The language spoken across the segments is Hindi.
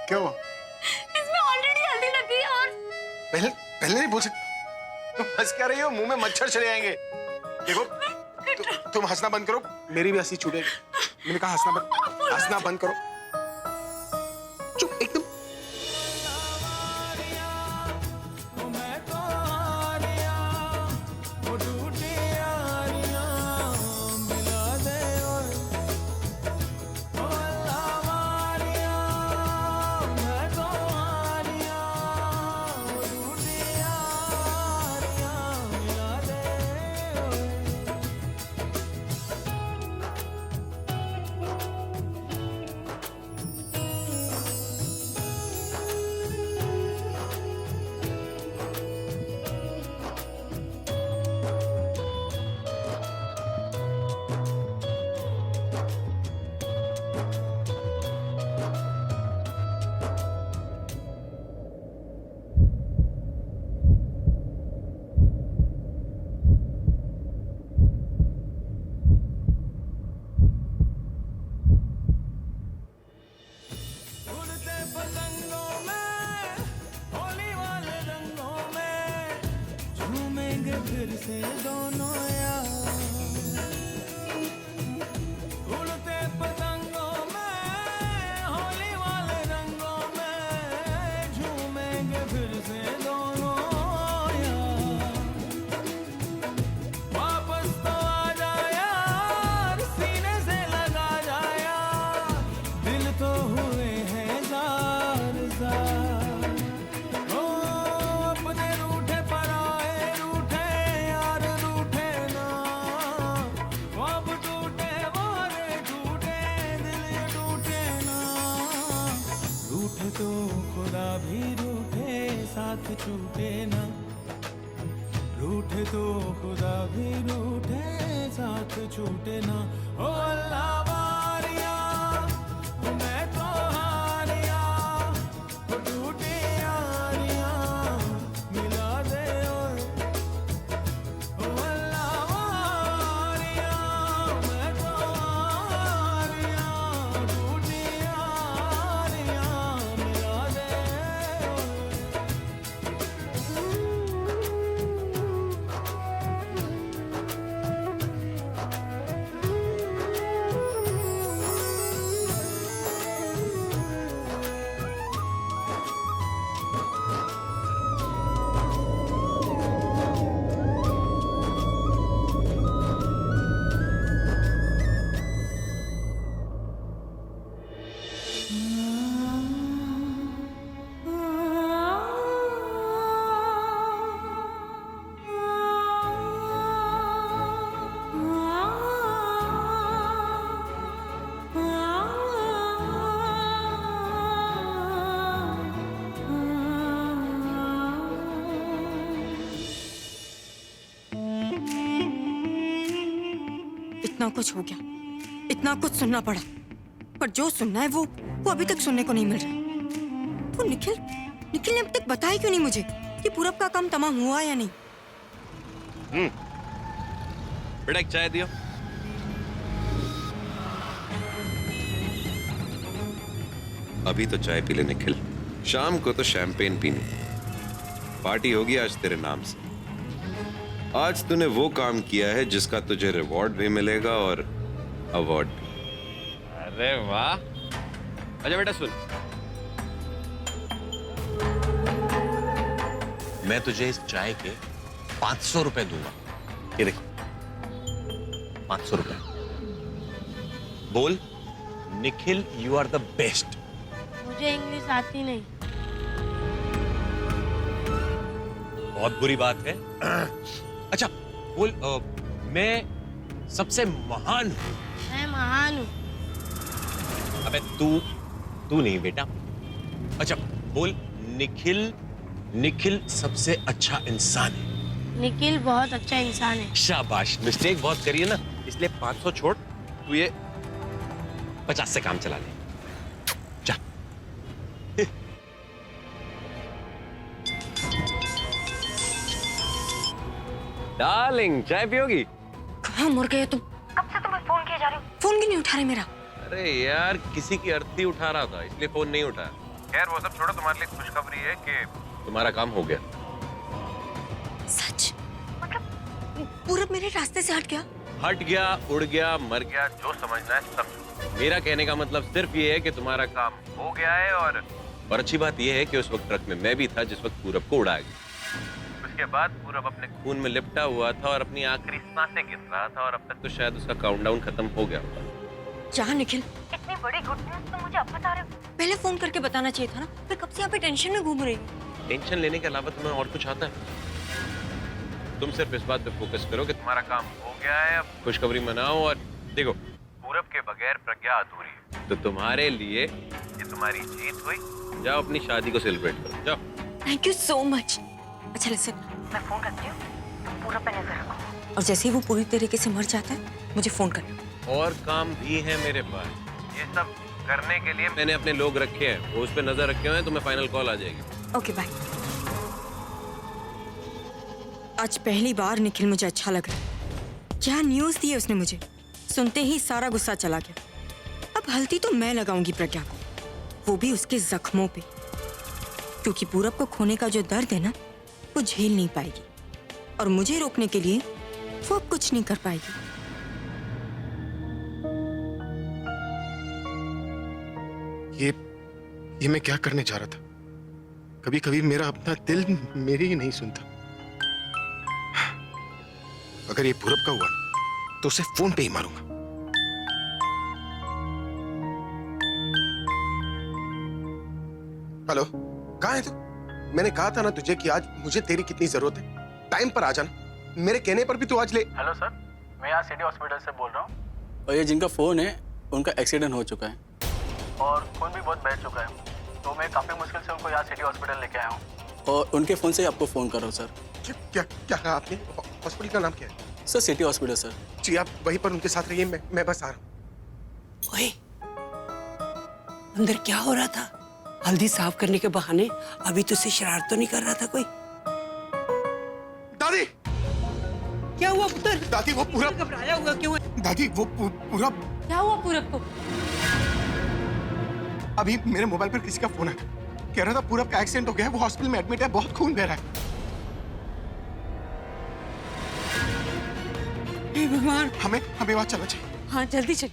क्या हुआ? इसमें ऑलरेडी हल्दी लगी है और पहले पहले नहीं बोल सकते? तुम हंस क्या रही हो? मुंह में मच्छर चले आएंगे। देखो तुम हंसना बंद करो, मेरी भी हंसी छूटेगी। मैंने कहा हंसना बंद करो। चुप एकदम। फिर से दोनों यार उड़ते पतंगों में होली वाले रंगों में झूमेंगे फिर से दोनों यार। वापस तो आ जा यार, सीने से लगा जा यार, दिल तो हुए हैं जार जार। तो खुदा भी रूठे साथ छूटे ना, रूठे तो खुदा भी रूठे साथ छूटे ना। ओ अल्लाह वारिया मैं तो हारिया, ओ टूटी यारिया मिला दे ओ अल्लाह वारिया मैं तो हारिया, टूटी यारिया मिला दे। इतना कुछ हो गया, इतना कुछ सुनना पड़ा, पर जो सुनना है वो अभी तक सुनने को नहीं मिल रहा। वो निखिल ने अब तक बताया क्यों नहीं मुझे कि पूरब का काम तमाम हुआ या नहीं? बेटा एक चाय दियो। अभी तो चाय पी ले निखिल, शाम को तो शैंपेन पीनी। पार्टी होगी आज तेरे नाम से। आज तूने वो काम किया है जिसका तुझे रिवॉर्ड भी मिलेगा और अवार्ड भी। अरे वाह। अच्छा बेटा सुन, मैं तुझे इस चाय के 500 रुपए दूंगा। ये देखो 500 रुपए। बोल Nikhil you are the best. मुझे इंग्लिश आती नहीं। बहुत बुरी बात है। अच्छा बोल मैं सबसे महान हूं। मैं महान हूँ। अबे तू नहीं बेटा। अच्छा बोल निखिल सबसे अच्छा इंसान है। निखिल बहुत अच्छा इंसान है। शाबाश। मिस्टेक बहुत करी है ना, इसलिए 500 छोड़, तू ये 50 से काम चला ले। जा। डार्लिंग चाय पियोगी? कहाँ मुड़ गए तुम? कब से तुम्हें फोन किया जा रहे हो, फोन क्यों नहीं उठा रहे मेरा? अरे यार किसी की अर्थी उठा रहा था इसलिए फोन नहीं उठाया। खैर वो सब छोड़ो, तुम्हारे लिए खुशखबरी है कि तुम्हारा काम हो गया। सच? मतलब पूरब मेरे रास्ते से हट गया? हट गया, उड़ गया, मर गया, जो समझना है सब। मेरा कहने का मतलब सिर्फ ये है कि तुम्हारा काम हो गया है। और अच्छी बात ये है कि उस वक्त ट्रक में मैं भी था जिस वक्त पूरब को उड़ाया गया। उसके बाद पूरब अपने खून में लिपटा हुआ था और अपनी आखिरी सांसें गिन रहा था, और अब तक तो शायद उसका काउंटडाउन खत्म हो गया होगा। क्या निखिल, इतनी बड़ी गुड न्यूज़ तुम मुझे अब बता रहे हो? पहले फोन करके बताना चाहिए था ना। मैं कब से यहाँ पे टेंशन में घूम रही हूँ। टेंशन लेने के अलावा तुम्हें और कुछ आता है? तुम सिर्फ इस बात पे फोकस करो कि तुम्हारा काम हो गया है। अब खुशखबरी मनाओ। और देखो, पूरब के बगैर प्रज्ञा अधूरी है, तो तुम्हारे लिए ये तुम्हारी जीत हुई। जाओ अपनी शादी को सेलिब्रेट करो, जाओ। Thank you so much. अच्छा लिसन, मैं फोन करती हूँ, तुम पूरब पे नजर रखो, और जैसे ही वो पूरी तरीके से मर जाता है मुझे फोन करना। और काम भी है मेरे पास। ये सब करने के लिए मैंने अपने लोग रखे हैं, वो उस पर नजर रखे हुए हैं। तुम्हें फाइनल कॉल आ जाएगी। Okay bye. आज पहली बार निखिल मुझे अच्छा लग रहा है। क्या न्यूज़ दी है उसने मुझे। सुनते ही सारा गुस्सा चला गया। अब हल्दी तो मैं लगाऊंगी प्रज्ञा को, वो भी उसके जख्मों पे, क्योंकि पूरब को खोने का जो दर्द है ना, वो झेल नहीं पाएगी, और मुझे रोकने के लिए वो अब कुछ नहीं कर पाएगी। ये मैं क्या करने जा रहा था? कभी कभी मेरा अपना दिल मेरी ही नहीं सुनता। अगर ये पूरब का हुआ ना, तो उसे फोन पे ही मारूंगा। हेलो, कहाँ है तू? मैंने कहा था ना तुझे कि आज मुझे तेरी कितनी जरूरत है। टाइम पर आ जाना। मेरे कहने पर भी तू आज ले। हेलो सर, मैं यहाँ सिटी हॉस्पिटल से बोल रहा हूँ। और ये जिनका फ़ोन है उनका एक्सीडेंट हो चुका है और खून भी बहुत बह चुका है, तो मैं काफ़ी मुश्किल से उनको यहाँ सिटी हॉस्पिटल लेके आया हूँ और उनके फ़ोन से ही आपको फ़ोन कर रहा हूँ सर। क्या क्या कहा आपने? हॉस्पिटल का नाम क्या है? Sir city hospital sir. जी आप वहीं पर उनके साथ रहिए, मैं बस आ रहा हूँ। ओए, अंदर क्या हो रहा था? हल्दी साफ करने के बहाने अभी तो से शरारत तो नहीं कर रहा था कोई? दादी, क्या हुआ पुत्र? दादी वो पूरा घबराया हुआ क्यों है? दादी वो पूरा क्या हुआ पूरब को? अभी मेरे मोबाइल पर किसी का फोन आया, कह रहा था पूरब का एक्सीडेंट हो गया है, वो हॉस्पिटल में एडमिट है, बहुत खून बह रहा है। हे भगवान, हमें वहां चलना चाहिए। हाँ जल्दी चल।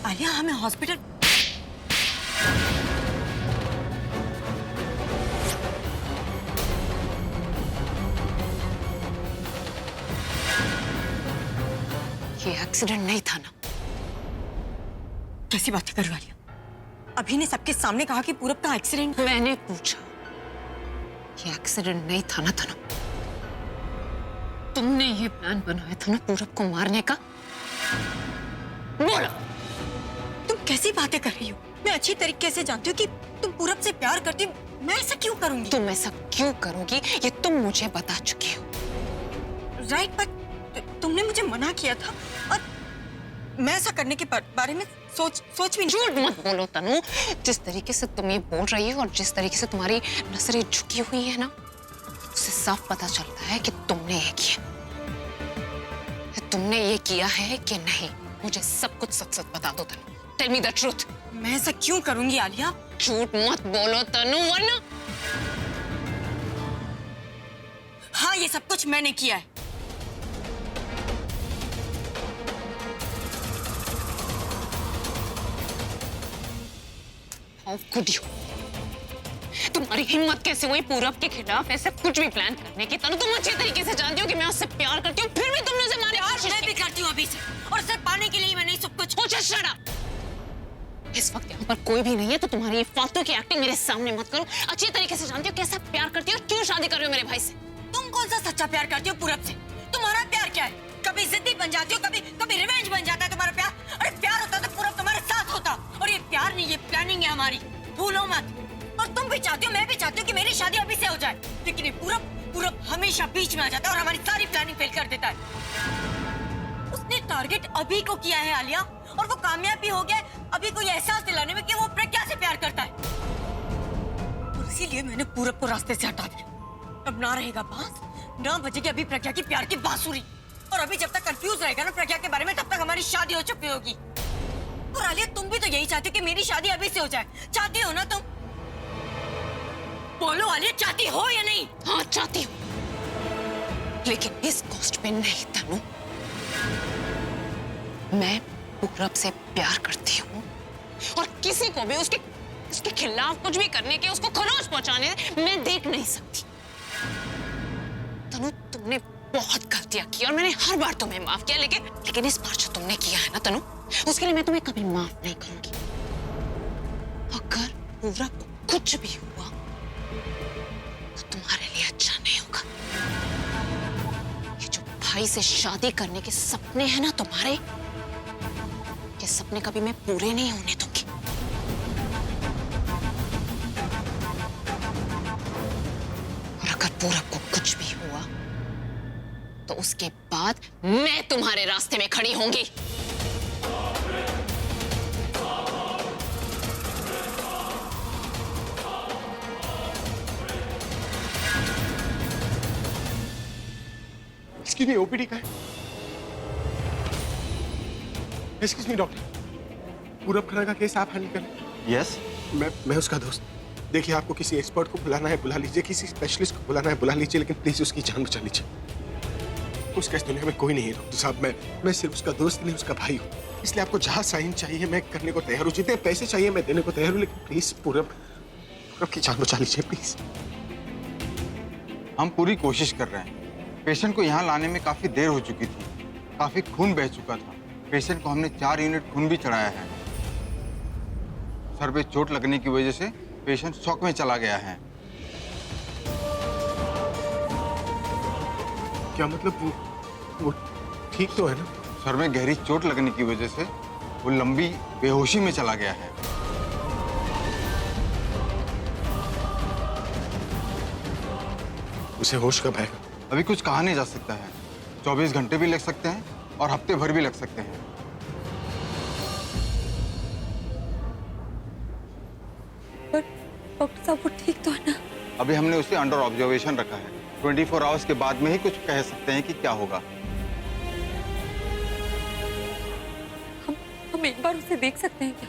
आलिया, हमें हॉस्पिटल। ये एक्सीडेंट नहीं था ना? कैसी बातें कर रही हो? अभी ने सबके सामने कहा कि पूरब का एक्सीडेंट। मैंने पूछा, ये एक्सीडेंट नहीं था ना तनु? तुमने ये प्लान बनाया था ना पूरब को मारने का? बोलो। तुम कैसी बातें कर रही हो? मैं अच्छी तरीके से जानती हूँ कि तुम पूरब से प्यार करती हो। मैं ऐसा क्यों करूंगी? तुम ऐसा क्यों करोगी ये तुम मुझे बता चुकी हो। राइट, पर तुमने मुझे मना किया था, और मैं ऐसा करने के बारे में सोच भी नहीं। झूठ मत बोलो तनु। जिस तरीके से तुम ये बोल रही हो और जिस तरीके से तुम्हारी नजरें झुकी हुई है ना, उससे साफ पता चलता है कि तुमने ये किया। तुमने ये किया है कि नहीं? मुझे सब कुछ सच सच बता दो Tanu. Tell me the truth. मैं ऐसा क्यों करूंगी आलिया? झूठ मत बोलो तनु, वरना। हाँ, ये सब कुछ मैंने किया है। How could you? तुम्हारी हिम्मत कैसे हुई पूरब के खिलाफ ऐसे कुछ भी प्लान करने की? तनु, तुम अच्छे तरीके से जानती हो कि मैं उससे प्यार करती हूँ, फिर भी तुमने उसे मारने की कोशिश मैं की। भी करती हूँ अभी से, और सिर्फ पाने के लिए ही मैंने ये सब कुछ। Oh, just shut up! इस वक्त यहाँ पर कोई भी नहीं है, तो तुम्हारी ये फालतू की एक्टिंग मेरे सामने मत करो। अच्छे तरीके से जानती हो कैसा प्यार करती हो, क्यों शादी कर रही हो मेरे भाई से। तुम कौन सा सच्चा प्यार करती हो पूरब से? तुम्हारा प्यार क्या है? कभी जिद्दी बन जाती हो, कभी रिवेंज बन जाता है तुम्हारा प्यार। अरे प्यार होता तो पूरब तुम्हारे साथ होता, और ये प्यार नहीं, ये प्लानिंग है हमारी, भूलो मत। और तुम भी चाहती हो, मैं भी चाहती हूँ कि मेरी शादी अभी से हो जाए, लेकिन ये पूरब हमेशा बीच में आ जाता है और हमारी सारी प्लानिंग फेल कर देता है। उसने टारगेट अभी को किया है आलिया, और वो कामयाब भी हो गया है अभी को ये एहसास दिलाने में कि वो प्रज्ञा से प्यार करता है। और इसीलिए मैंने पूरब को रास्ते से हटा दिया। अब ना रहेगा बांस, ना बजेगी अभी प्रज्ञा की प्यार की बांसुरी, और अभी जब तक कंफ्यूज रहेगा ना प्रज्ञा के बारे में, तब तक हमारी शादी हो चुकी होगी। और आलिया, तुम भी तो यही चाहती हो कि मेरी शादी अभी से हो जाए। चाहती हो ना तुम? बोलो आलिया, चाहती हो या नहीं? हाँ चाहती हूँ, लेकिन इस कॉस्ट पे नहीं तनु। मैं पूरब से प्यार करती हूँ और किसी को भी उसके खिलाफ कुछ भी करने के, उसको खरोच पहुंचाने मैं देख नहीं सकती। तनु, तुमने बहुत गलतियां की और मैंने हर बार तुम्हें माफ किया, लेकिन इस बार जो तुमने किया है ना तनु, उसके लिए मैं तुम्हें कभी माफ नहीं करूंगी। अगर पूरब को कुछ भी हुआ तो तुम्हारे लिए अच्छा नहीं होगा। ये जो भाई से शादी करने के सपने हैं ना तुम्हारे, ये सपने कभी मैं पूरे नहीं होने दूंगी। और अगर पूरब को कुछ भी हुआ तो उसके बाद मैं तुम्हारे रास्ते में खड़ी होंगी। एक्सक्यूज मी, ओपीडी का है? एक्सक्यूज मी डॉक्टर, पूरब खन्ना का केस आप हैंडल करें? यस। मैं उसका दोस्त। देखिए, आपको किसी एक्सपर्ट को बुलाना है बुला लीजिए, किसी स्पेशलिस्ट को बुलाना है बुला लीजिए, लेकिन प्लीज उसकी जान बचा लीजिए। उसका इस दुनिया में कोई नहीं है डॉक्टर साहब। मैं सिर्फ उसका दोस्त नहीं, उसका भाई हूँ। इसलिए आपको जहाँ साइन चाहिए मैं करने को तैयार हूँ, जितने पैसे चाहिए मैं देने को तैयार हूँ, लेकिन प्लीज पूरब की जान बचा लीजिए प्लीज। हम पूरी कोशिश कर रहे हैं। पेशेंट को यहाँ लाने में काफी देर हो चुकी थी, काफी खून बह चुका था। पेशेंट को हमने 4 यूनिट खून भी चढ़ाया है। सर पे चोट लगने की वजह से पेशेंट शॉक में चला गया है। क्या मतलब? वो ठीक तो है ना? सर में गहरी चोट लगने की वजह से वो लंबी बेहोशी में चला गया है। उसे होश कब आएगा? अभी कुछ कहा नहीं जा सकता है। 24 घंटे भी लग सकते हैं और हफ्ते भर भी लग सकते हैं। डॉक्टर साहब, वो ठीक तो है ना? अभी हमने उसे अंडर ऑब्जर्वेशन रखा है। 24 आवर्स के बाद में ही कुछ कह सकते हैं कि क्या होगा। हम एक बार उसे देख सकते हैं क्या?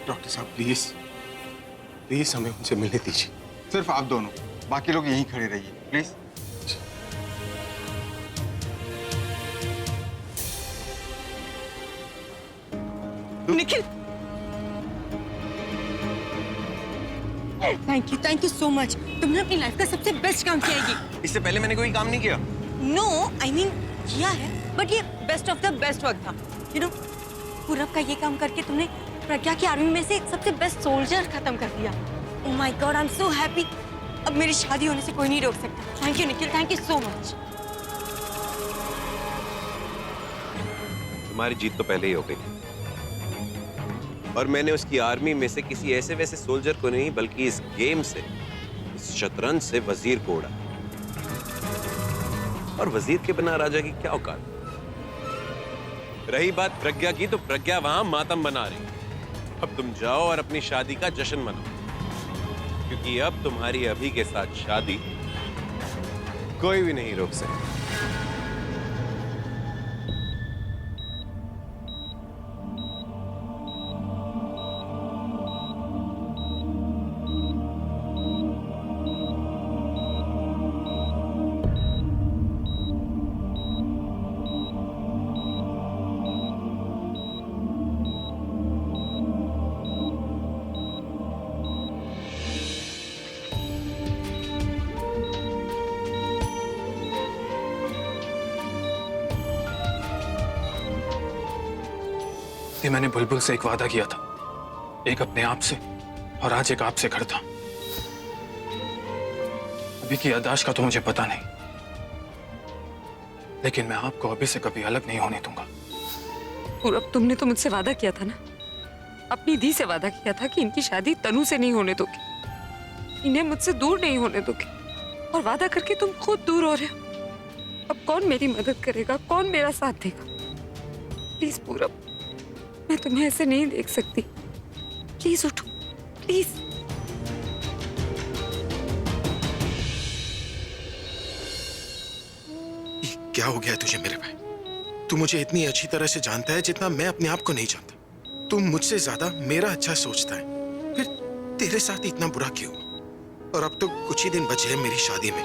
डॉक्टर साहब प्लीज हमें उनसे मिलने दीजिए। सिर्फ आप दोनों, बाकी लोग यहीं खड़े रहिए please. Nikhil, thank you so much. तुमने अपनी लाइफ का सबसे बेस्ट काम किया है। इससे पहले मैंने कोई काम नहीं किया। नो, आई मीन किया है, बट ये best of the best work था। यू नो, पूरब का ये काम करके तुमने प्रज्ञा की आर्मी में से सबसे बेस्ट सोल्जर खत्म कर दिया। Oh my God, I am so happy. अब मेरी शादी होने से कोई नहीं रोक सकता। Thank you Nikhil, thank you so much. तुम्हारी जीत तो पहले ही हो गई, और मैंने उसकी आर्मी में से किसी ऐसे वैसे सोल्जर को नहीं, बल्कि इस गेम से, इस शतरंज से वजीर को उड़ा। और वजीर के बिना राजा की क्या औकात। रही बात प्रज्ञा की, तो प्रज्ञा वहां मातम बना रही। अब तुम जाओ और अपनी शादी का जश्न मनाओ, क्योंकि अब तुम्हारी अभी के साथ शादी कोई भी नहीं रोक सकता। मैंने बुलबुल से एक वादा किया था, एक अपने आप से और आज एक आपसे करता। अभी की याददाश्त का तो मुझे पता नहीं, लेकिन मैं आपको अभी से कभी अलग नहीं होने दूंगा। पूरब, तुमने तो मुझसे वादा किया था ना, अपनी धी से वादा किया था कि इनकी शादी तनु से नहीं होने दोगे, इन्हें मुझसे दूर नहीं होने दोगे, और वादा करके तुम खुद दूर हो रहे हो। अब कौन मेरी मदद करेगा, कौन मेरा साथ देगा? प्लीज पूरब, मैं तुम्हें ऐसे नहीं देख सकती। प्लीज उठो, प्लीज। क्या हो गया है तुझे मेरे भाई? तू मुझे इतनी अच्छी तरह से जानता है जितना मैं अपने आप को नहीं जानता। तू मुझसे ज्यादा मेरा अच्छा सोचता है, फिर तेरे साथ इतना बुरा क्यों? और अब तो कुछ ही दिन बचे हैं मेरी शादी में।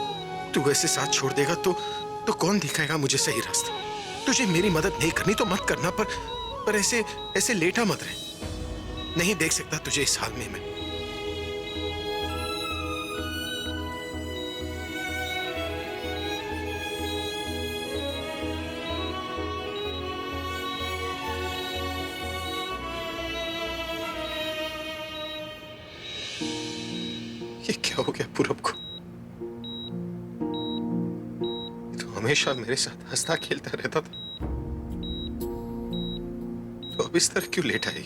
तू ऐसे साथ छोड़ देगा तो कौन दिखाएगा मुझे सही रास्ता? तुझे मेरी मदद नहीं करनी तो मत करना, पर ऐसे लेटा मत रहे। नहीं देख सकता तुझे इस हाल में मैं। ये क्या हो गया पूरब को? ये तो हमेशा मेरे साथ हंसता खेलता रहता था, तो अब इस तरह क्यों लेटा है?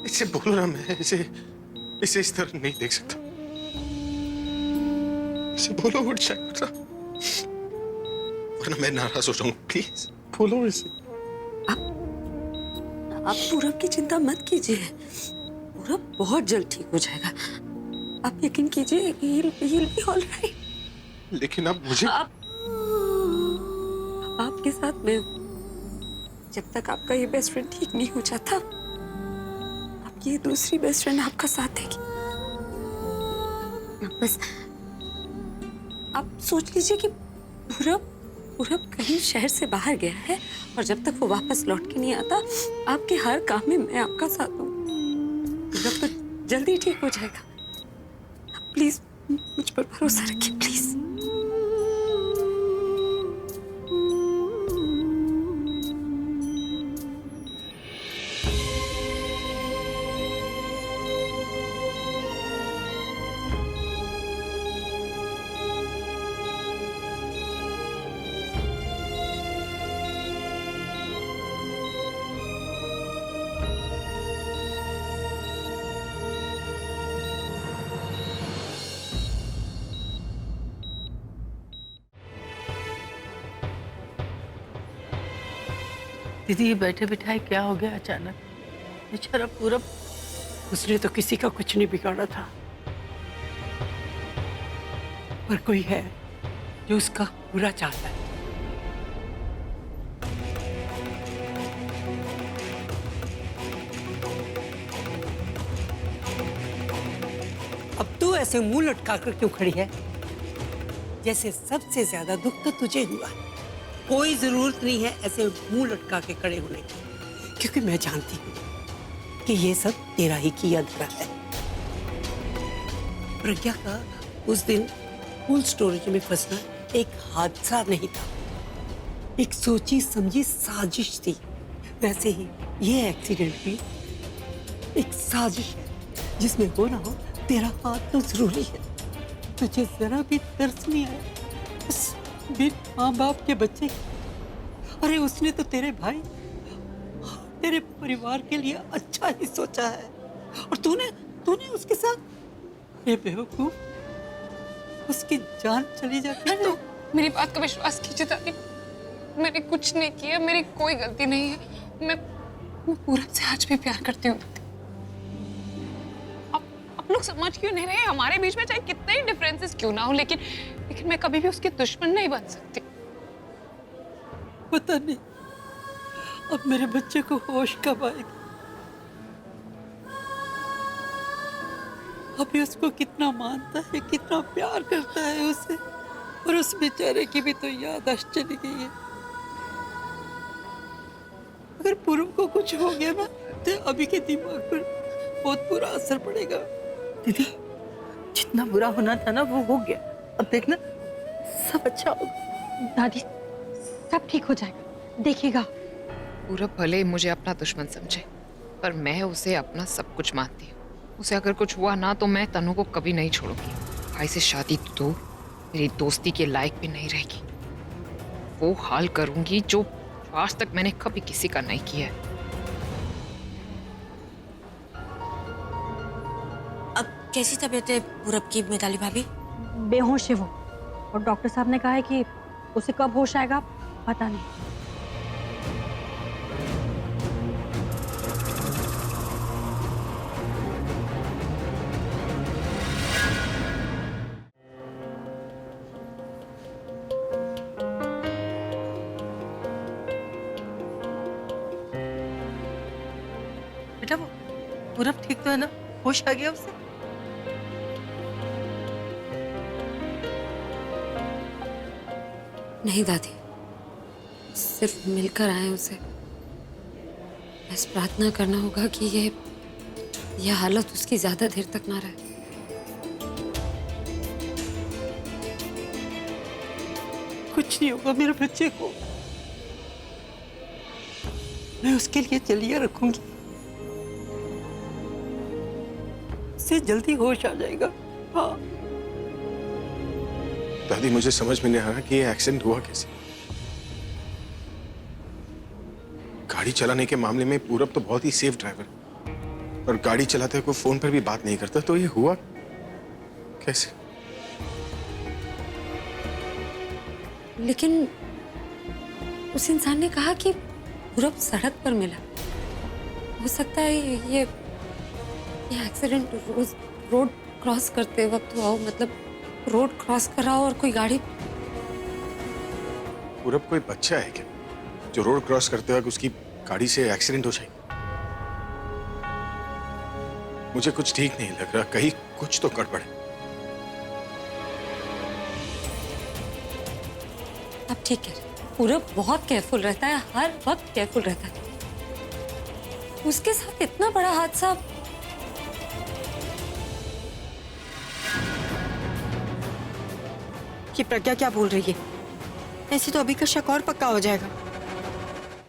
इसे बोलो ना, मैं इसे इस तरह नहीं देख सकता। इसे बोलो उठ जाए, वरना मैं नाराज हो जाऊंगा। प्लीज बोलो इसे। आप पूरब की चिंता मत कीजिए, पूरब बहुत जल्द ठीक हो जाएगा। आप यकीन कीजिए, he'll be all right। लेकिन अब मुझे आपके साथ मैं हूं। जब तक आपका ये बेस्ट फ्रेंड ठीक नहीं हो जाता, आपकी ये दूसरी बेस्ट फ्रेंड आपका साथ देगी। बस आप सोच लीजिए कि पूरब कहीं शहर से बाहर गया है, और जब तक वो वापस लौट के नहीं आता, आपके हर काम में मैं आपका साथ दूं। पूरब तो जल्दी ठीक हो जाएगा। प्लीज मुझ पर भरोसा रखिए, प्लीज। दीदी, ये बैठे बिठाए क्या हो गया अचानक? बेचारा पूरब। उसने तो किसी का कुछ नहीं बिगाड़ा था, पर कोई है जो उसका बुरा चाहता है। अब तू ऐसे मुंह लटका कर क्यों खड़ी है? जैसे सबसे ज्यादा दुख तो तुझे हुआ है। कोई जरूरत नहीं है ऐसे मुंह लटका के खड़े होने की, क्योंकि मैं जानती हूँ कि ये सब तेरा ही किया धरा है। प्रज्ञा का उस दिन कोल्ड स्टोरेज में फंसना एक हादसा नहीं था, एक सोची समझी साजिश थी। वैसे ही ये एक्सीडेंट भी एक साजिश है, जिसमें हो ना हो तेरा हाथ तो जरूरी है। तुझे जरा भी तरस नहीं आया उस बिन माँ बाप के बच्चे? अरे उसने तो तेरे भाई, तेरे परिवार के लिए अच्छा ही सोचा है, और तूने उसके साथ। ये बेवकूफ, उसकी जान चली जाती है। तो मेरी बात का विश्वास कीजिए दादी, मैंने कुछ नहीं किया, मेरी कोई गलती नहीं है। मैं पूरब से आज भी प्यार करती हूँ। आप लोग समझ क्यों नहीं रहे? हमारे बीच में चाहे कितने ही डिफरेंसेस क्यों ना हो, लेकिन मैं कभी भी उसकी दुश्मन नहीं बन सकती। पता नहीं अब मेरे बच्चे को होश कब आएगी। अभी उसको कितना मानता है, कितना प्यार करता है उसे, और उस बेचारे की भी तो याददाश्त चली गई है। अगर पूरब को कुछ हो गया ना, तो अभी के दिमाग पर बहुत बुरा असर पड़ेगा। दीदी, जितना बुरा होना था ना वो हो गया। अब देखना सब अच्छा होगा। दादी, सब ठीक हो जाएगा, देखिएगा। पूरब भले मुझे अपना दुश्मन समझे, पर मैं उसे अपना सब कुछ मानती हूँ। उसे अगर कुछ हुआ ना तो मैं तनु को कभी नहीं छोड़ूंगी। भाई से शादी तो मेरी दोस्ती के लायक भी नहीं रहेगी। वो हाल करूंगी जो आज तक मैंने कभी किसी का नहीं किया है। अब कैसी तबीयत है पूरब की मिताली भाभी? बेहोश है वो, और डॉक्टर साहब ने कहा है कि उसे कब होश आएगा पता नहीं। बेटा वो पूरब ठीक तो है ना? होश आ गया उसे? नहीं दादी, सिर्फ मिलकर आए उसे। बस प्रार्थना करना होगा कि ये हालत उसकी ज्यादा देर तक ना रहे। कुछ नहीं होगा मेरे बच्चे को, मैं उसके लिए चलिए रखूंगी, उससे जल्दी होश आ जाएगा। हाँ दादी, मुझे समझ में नहीं आ रहा कि ये एक्सीडेंट हुआ कैसे। गाड़ी चलाने के मामले में पूरब तो बहुत ही सेफ ड्राइवर है, और गाड़ी चलाते हुए कोई फोन पर भी बात नहीं करता, तो ये हुआ कैसे? लेकिन उस इंसान ने कहा कि पूरब सड़क पर मिला। हो सकता है ये एक्सीडेंट रोड क्रॉस करते वक्त हुआ हो, मतलब रोड क्रॉस कर रहा हो और कोई गाड़ी। पूरब कोई बच्चा है क्या जो रोड क्रॉस करते वक्त उसकी गाड़ी से एक्सीडेंट हो जाए? मुझे कुछ ठीक नहीं लग रहा, कहीं कुछ तो गड़बड़ है। अब ठीक है, पूरब बहुत केयरफुल रहता है, हर वक्त केयरफुल रहता है। उसके साथ इतना बड़ा हादसा। ये प्रज्ञा क्या बोल रही है? ऐसे तो अभी का शक और पक्का हो जाएगा।